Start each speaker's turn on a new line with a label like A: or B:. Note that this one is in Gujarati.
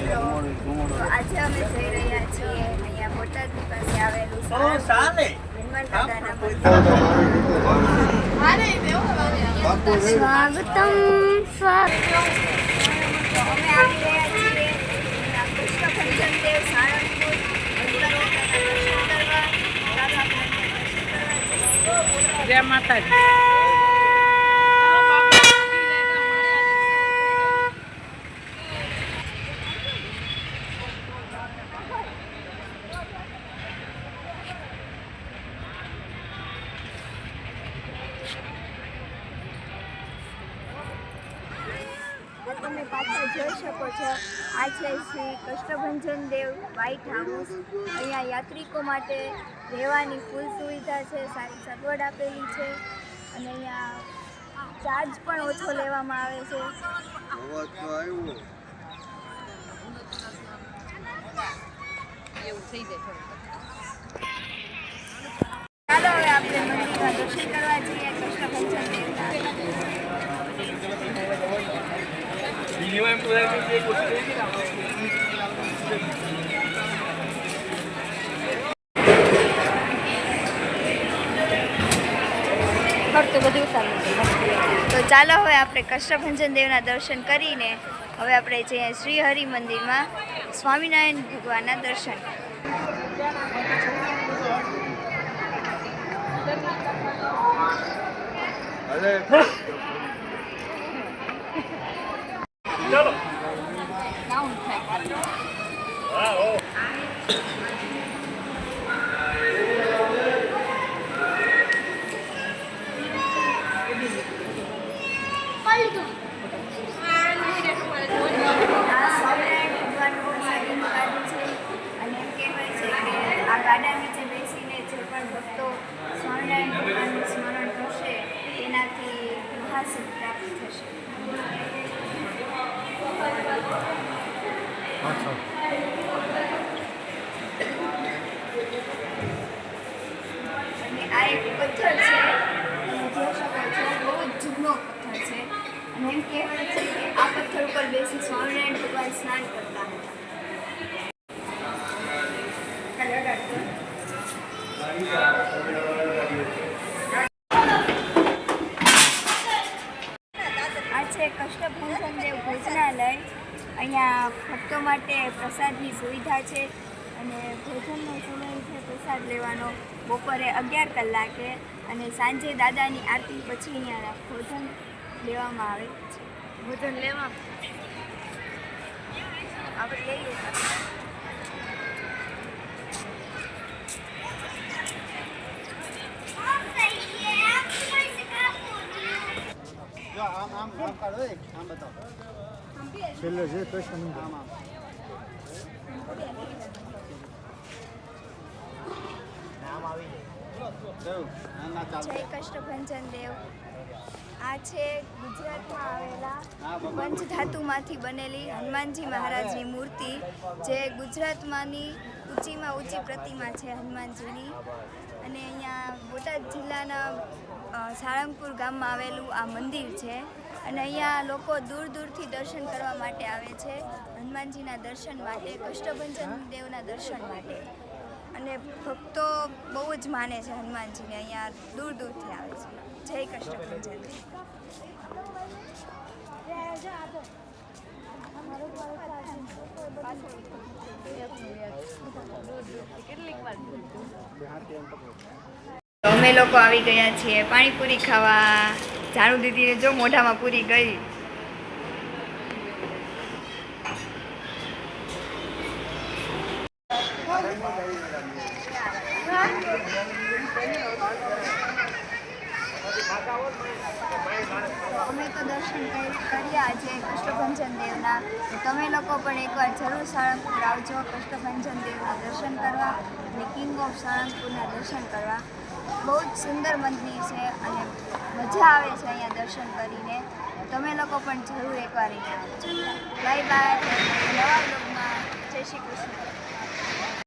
A: મિત્રો, તો આજે અમે જઈ રહ્યા છીએ અહીંયા બોટાદની પાસે આવેલું હનુમાન દાદાના મંદિર. સ્વાગતમ સ્વાગતમ. અમે આવી રહ્યા છીએ કૃષ્ણભંજન દેવ સાળંગપુર
B: જય માતાજી.
A: તમે પાછળ જોઈ શકો છો, આ છે શ્રી કૃષ્ણભંજન દેવ વ્હાઇટ હાઉસ. અહીંયા યાત્રિકો માટે રહેવાની ફૂલ સુવિધા છે, સારી સગવડ આપેલી છે અને અહીંયા ચાર્જ પણ ઓછો લેવામાં આવે છે. ચાલો હવે આપણે મંદિરમાં દર્શન કરવા જઈએ કૃષ્ણભંજન દેવના. તો ચાલો હવે આપણે કૃષ્ણભંજન દેવના દર્શન કરીને હવે આપણે જઈએ શ્રી હરિ મંદિરમાં સ્વામિનારાયણ ભગવાનના દર્શન. ગાડા નીચે બેસીને જે પણ ભક્તો સ્વામિનારાયણ ભગવાનનું સ્મરણ કરશે તેનાથી મહાસિદ્ધ પ્રાપ્ત થશે. અને આ એક પથ્થર છે, તમે જોઈ શકો છો, બહુ જ જૂનો પથ્થર છે અને એમ કહેવાય છે કે આ પથ્થર ઉપર બેસી સ્વામિનારાયણ ભગવાન સ્નાન કરતા હતા. આ છે કૃષ્ણભંજન દેવ ભોજનાલય. અહીંયા ભક્તો માટે પ્રસાદની સુવિધા છે અને ભોજનનો સમય છે પ્રસાદ લેવાનો બપોરે 11 કલાકે અને સાંજે દાદાની આરતી પછી અહીંયા ભોજન લેવામાં આવે છે. ભોજન લેવા આપણે લઈએ.
C: આમ કાઢો, આમ બતાવો. છેલ્લે છે કૃષ્ણ મંદિર.
A: જય કૃષ્ણભંજન દેવ. આ છે ગુજરાતમાં આવેલા પંચધાતુમાંથી બનેલી હનુમાનજી મહારાજની મૂર્તિ, જે ગુજરાતમાંની ઊંચીમાં ઊંચી પ્રતિમા છે હનુમાનજીની. અને અહીંયા બોટાદ જિલ્લાના સાળંગપુર ગામમાં આવેલું આ મંદિર છે અને અહીંયા લોકો દૂર દૂરથી દર્શન કરવા માટે આવે છે, હનુમાનજીના દર્શન માટે, કૃષ્ણભંજન દેવના દર્શન માટે. અને ભક્તો બહુ જ માને છે હનુમાનજીને, અહીંયા દૂર દૂરથી આવે છે. જય કૃષ્ણભંજન. અમે લોકો આવી ગયા છીએ પાણીપુરી ખાવા. જાણુ દીદીને જો મોઢામાં પૂરી ગઈ. અમે તો દર્શન કર્યા આજે કૃષ્ણભંજન દેવના. તમે લોકો પણ એકવાર જરૂર સાળંગપુર આવજો કૃષ્ણભંજન દેવના દર્શન કરવા અને કિંગ ઓફ સાળંગપુરના દર્શન કરવા. બહુ જ સુંદર મંદિર છે અને મજા આવે છે અહીંયા દર્શન કરીને. તમે લોકો પણ જરૂર એકવાર અહીંયા આવજો. Bye bye. નવા બ્લોગમાં જય શ્રી કૃષ્ણ.